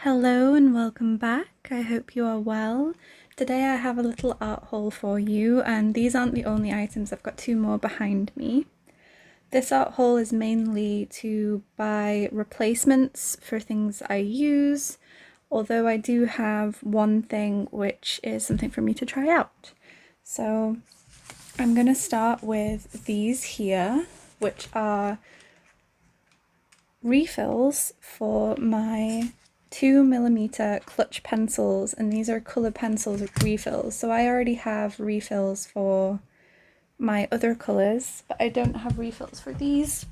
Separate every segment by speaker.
Speaker 1: Hello and welcome back. I hope you are well. Today I have a little art haul for you, and these aren't the only items. I've got two more behind me. This art haul is mainly to buy replacements for things I use, although I do have one thing which is something for me to try out. So I'm going to start with these here, which are refills for my 2mm clutch pencils, and these are colour pencils with refills. So I already have refills for my other colours, but I don't have refills for these.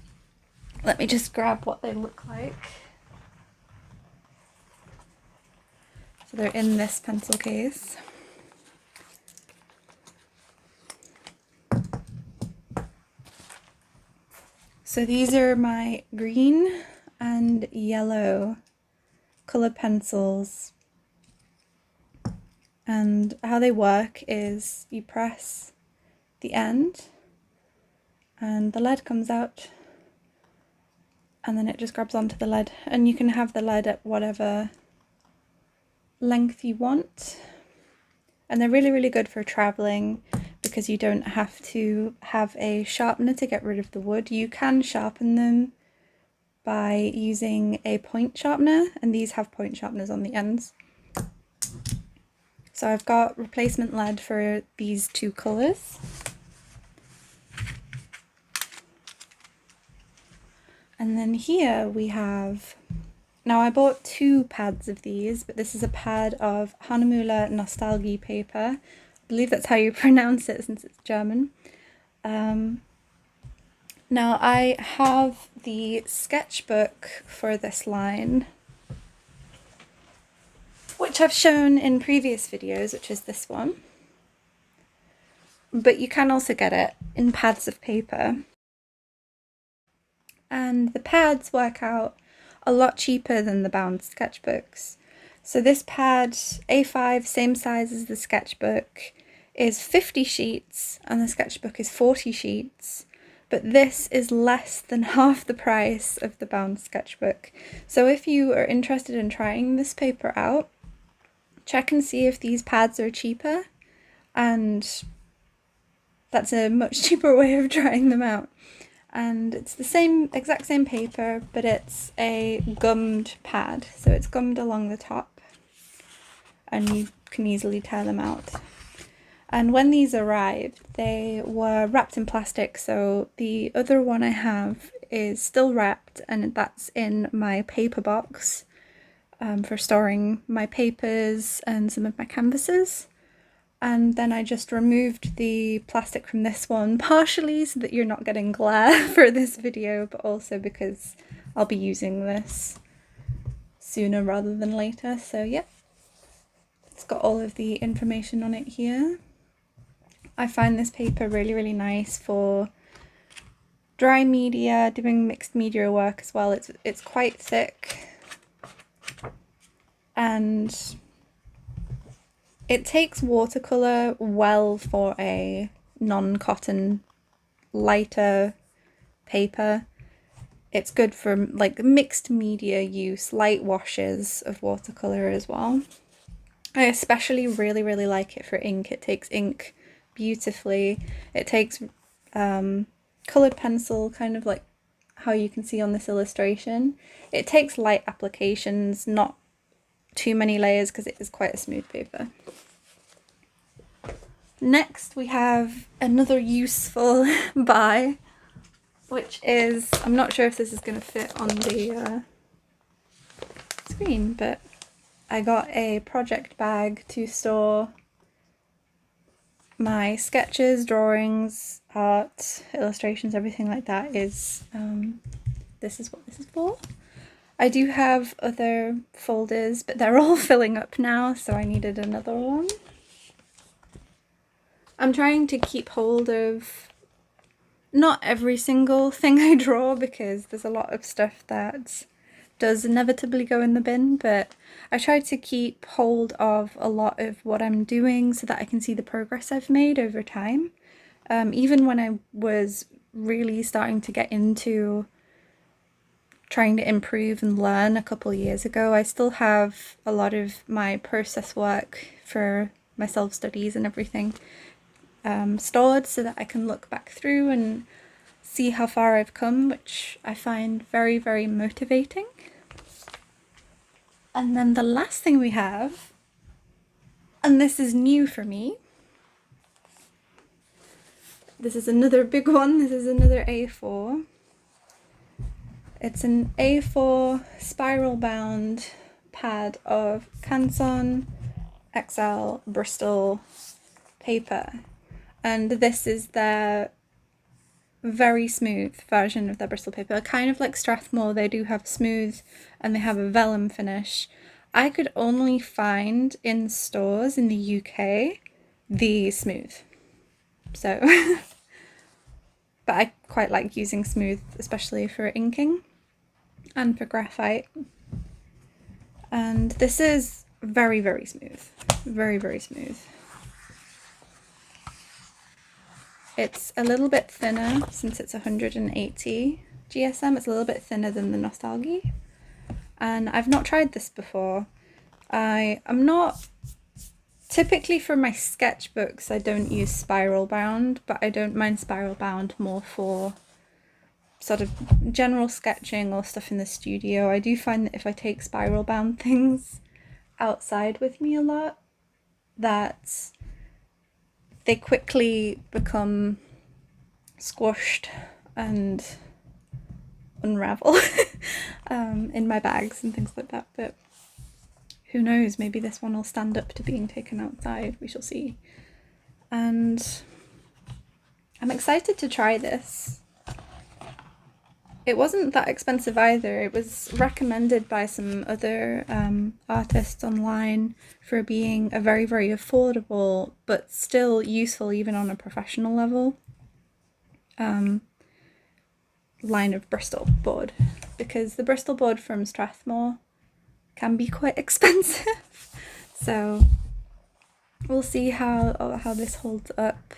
Speaker 1: Let me just grab what they look like. So they're in this pencil case. So these are my green and yellow colour pencils, and how they work is you press the end and the lead comes out, and then it just grabs onto the lead, and you can have the lead at whatever length you want. And they're really good for travelling because you don't have to have a sharpener to get rid of the wood. You can sharpen them by using a point sharpener, and these have point sharpeners on the ends. So I've got replacement lead for these two colours. And then here we have, now I bought two pads of these, but this is a pad of hahnemuhle nostalgie paper. I believe that's how you pronounce it since it's German. Now I have the sketchbook for this line, which I've shown in previous videos, which is this one. But you can also get it in pads of paper. And the pads work out a lot cheaper than the bound sketchbooks. So this pad, A5, same size as the sketchbook, is 50 sheets and the sketchbook is 40 sheets. But this is less than half the price of the bound sketchbook. So if you are interested in trying this paper out, check and see if these pads are cheaper, and that's a much cheaper way of trying them out. And it's the exact same paper, but it's a gummed pad, so it's gummed along the top and you can easily tear them out. And when these arrived, they were wrapped in plastic, so the other one I have is still wrapped, and that's in my paper box for storing my papers and some of my canvases. And then I just removed the plastic from this one, partially so that you're not getting glare for this video, but also because I'll be using this sooner rather than later. So yeah, it's got all of the information on it here. I find this paper really nice for dry media, doing mixed media work as well. It's quite thick, and it takes watercolour well for a non-cotton lighter paper. It's good for like mixed media use, light washes of watercolour as well. I especially really like it for ink. It takes ink beautifully. It takes coloured pencil, kind of like how you can see on this illustration. It takes light applications, not too many layers, because it is quite a smooth paper. Next we have another useful buy, which is, I'm not sure if this is going to fit on the screen, but I got a project bag to store my sketches, drawings, art, illustrations, everything like that. This is what this is for. I do have other folders, but they're all filling up now, so I needed another one. I'm trying to keep hold of not every single thing I draw, because there's a lot of stuff that does inevitably go in the bin, but I try to keep hold of a lot of what I'm doing so that I can see the progress I've made over time. Even when I was really starting to get into trying to improve and learn a couple of years ago. I still have a lot of my process work for my self-studies and everything stored so that I can look back through and see how far I've come, which I find very, very motivating. And then the last thing we have, and this is new for me, this is another big one, this is another A4. It's an A4 spiral bound pad of Canson XL Bristol paper, and this is their very smooth version of their Bristol paper. Kind of like Strathmore, they do have smooth and they have a vellum finish. I could only find in stores in the UK the smooth, so but I quite like using smooth, especially for inking and for graphite. And this is very, very smooth, very, very smooth. It's a little bit thinner since it's 180 GSM. It's a little bit thinner than the Nostalgie. And I've not tried this before. I'm not, typically for my sketchbooks, I don't use spiral bound, but I don't mind spiral bound more for sort of general sketching or stuff in the studio. I do find that if I take spiral bound things outside with me a lot, that they quickly become squashed and unravel in my bags and things like that. But who knows, maybe this one will stand up to being taken outside, we shall see. And I'm excited to try this. It wasn't that expensive either. It was recommended by some other artists online for being a very, very affordable but still useful even on a professional level line of Bristol board, because the Bristol board from Strathmore can be quite expensive. So we'll see how this holds up.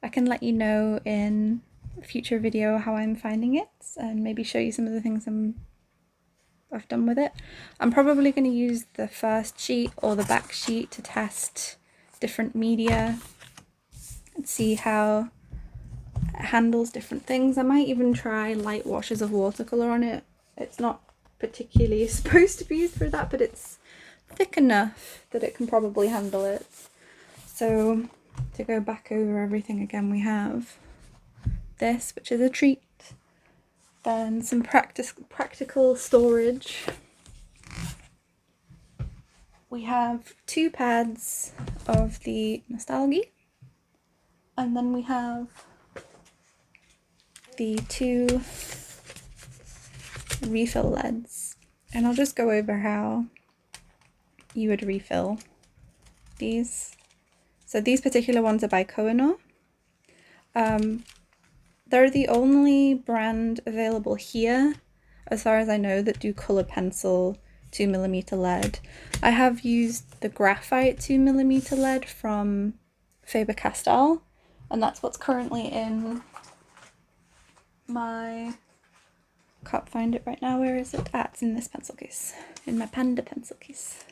Speaker 1: I can let you know in a future video how I'm finding it and maybe show you some of the things I've done with it. I'm probably going to use the first sheet or the back sheet to test different media and see how it handles different things. I might even try light washes of watercolour on it. It's not particularly supposed to be used for that, but it's thick enough that it can probably handle it. So to go back over everything again, we have this, which is a treat, then some practical storage. We have 2 pads of the Nostalgie, and then we have the 2 refill leads, and I'll just go over how you would refill these. So these particular ones are by Koh-i-Noor. They're the only brand available here, as far as I know, that do colour pencil 2mm lead. I have used the graphite 2mm lead from Faber-Castell, and that's what's currently in my, can't find it right now, where is it? Ah, it's in this pencil case, in my Panda pencil case.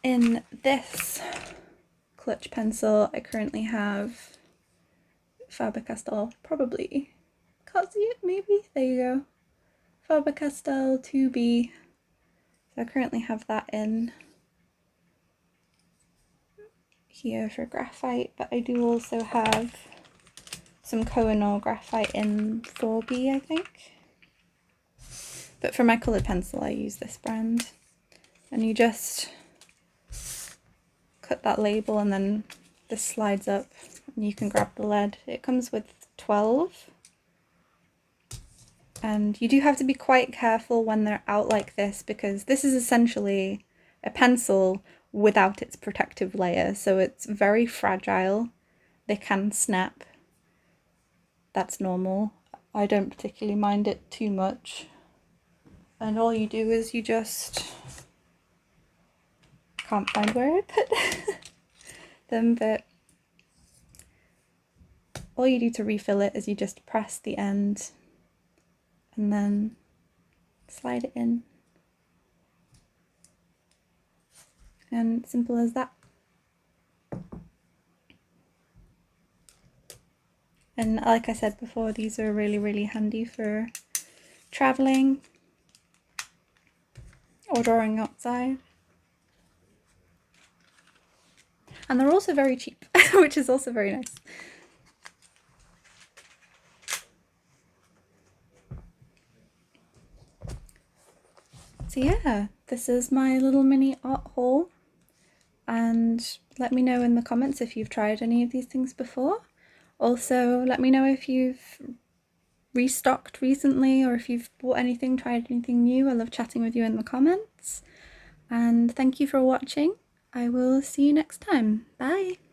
Speaker 1: In this clutch pencil, I currently have Faber-Castell, probably, can't see it, maybe, there you go, Faber-Castell 2B, so I currently have that in here for graphite, but I do also have some Koh-i-Noor graphite in 4B, I think, but for my coloured pencil I use this brand, and you just cut that label and then this slides up and you can grab the lead. It comes with 12, and you do have to be quite careful when they're out like this, because this is essentially a pencil without its protective layer, so it's very fragile. They can snap. That's normal. I don't particularly mind it too much, and all you do is you just, can't find where I put them, but all you do to refill it is you just press the end and then slide it in. And simple as that. And like I said before, these are really, really handy for traveling or drawing outside. And they're also very cheap, which is also very nice. So yeah, this is my little mini art haul, and let me know in the comments if you've tried any of these things before. Also, let me know if you've restocked recently or if you've bought anything, tried anything new. I love chatting with you in the comments. And thank you for watching. I will see you next time. Bye!